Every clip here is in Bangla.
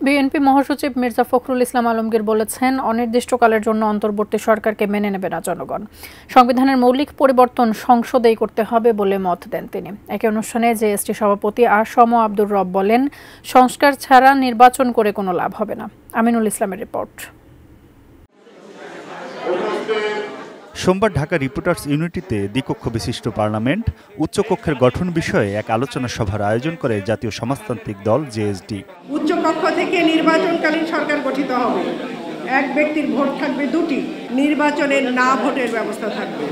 বিএনপি মহাসচিব মির্জা ফখরুল ইসলাম আলমগীর বলেছেন, অনির্দিষ্টকালের জন্য অন্তর্বর্তী সরকারকে মেনে নেবে না জনগণ। সংবিধানের মৌলিক পরিবর্তন সংসদেই করতে হবে বলে মত দেন তিনি। একই অনুষ্ঠানে জেএসটি সভাপতি আসম আব্দুর রব বলেন, সংস্কার ছাড়া নির্বাচন করে কোনো লাভ হবে না। আমিনুল ইসলামের রিপোর্ট। সোমবার ঢাকা রিপোর্টার্স ইউনিটিতে দ্বিকক্ষ বিশিষ্ট পার্লামেন্ট উচ্চকক্ষের গঠন বিষয়ে এক আলোচনা সভার আয়োজন করে জাতীয় সমাজতান্ত্রিক দল জেএসডি। উচ্চকক্ষ থেকে নির্বাচনকালীন সরকার গঠিত হবে, এক ব্যক্তির ভোট থাকবে দুটি, নির্বাচনের না ভোটের ব্যবস্থা থাকবে।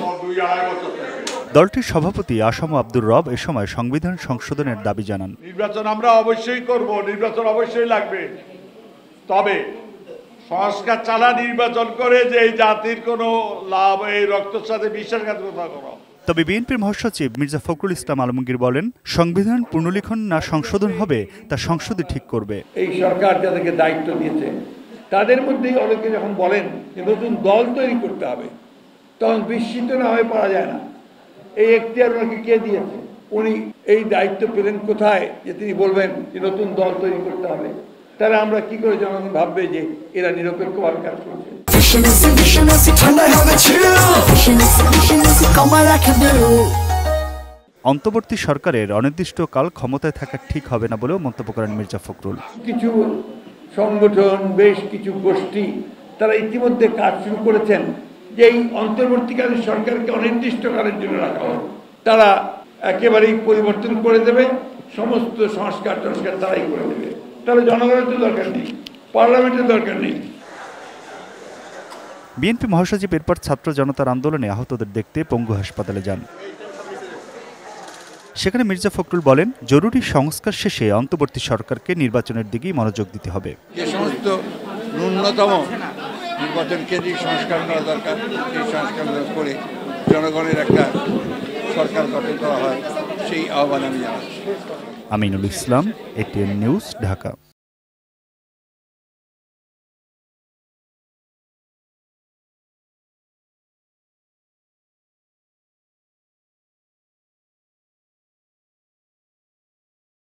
দলটির সভাপতি আসম আব্দুর রব এ সময় সংবিধান সংশোধনের দাবি জানান। নির্বাচন আমরা অবশ্যই করব, নির্বাচন অবশ্যই লাগবে, তবে সংস্কার ছাড়া নির্বাচন করে যে এই জাতির কোনো লাভ, এই রক্তের সাথে বিশ্বাসঘাতকতা করা। তবে বিএনপির মহাসচিব মির্জা ফখরুল ইসলাম আলমগীর বলেন, সংবিধান পুনর্লিখন না সংশোধন হবে তা সংসদই ঠিক করবে। এই সরকার যাদেরকে দায়িত্ব দিয়েছে তাদের মধ্যেই অনেকে যখন বলেন যে নতুন দল তৈরি করতে হবে, তখন বিস্মিত না হয়ে পারা যায় না। এই এখতিয়ার ওনাকে কে দিয়েছে? উনি এই দায়িত্ব পেলেন কোথায় যে তিনি বলবেন যে নতুন দল তৈরি করতে হবে? তাহলে আমরা কি করে জনগণ ভাববে যে এরা নিরপেক্ষভাবে কাজ করছে? অন্তর্বর্তী সরকারের অনির্দিষ্টকাল ক্ষমতায় থাকা ঠিক হবে না বলেও মন্তব্য করেন মির্জা ফখরুল। কিছু সংগঠন, বেশ কিছু গোষ্ঠী তারা ইতিমধ্যে কাজ শুরু করেছেন যে এই অন্তর্বর্তীকালীন সরকারকে অনির্দিষ্টকালের জন্য রাখা হবে। তারা একেবারেই পরিবর্তন করে দেবে, সমস্ত সংস্কার তারাই করে দেবে। তাহলে জনগণের তো দরকার নেই, পার্লামেন্টের দরকার নেই। বিএনপি মহাসচিব এরপর ছাত্র জনতার আন্দোলনে আহতদের দেখতে পঙ্গু হাসপাতালে যান। সেখানে মির্জা ফখরুল বলেন, জরুরি সংস্কার শেষে অন্তর্বর্তী সরকারকে নির্বাচনের দিকেই মনোযোগ দিতে হবে। যে সমস্ত ন্যূনতম নির্বাচন কেন্দ্রিক সংস্কার করা দরকার, সেই সংস্কার করে জনগণের একটা সরকার গঠন করা হয়, সেই আহ্বান আমি জানাচ্ছি। Aminul Islam, ATN news, Dhaka.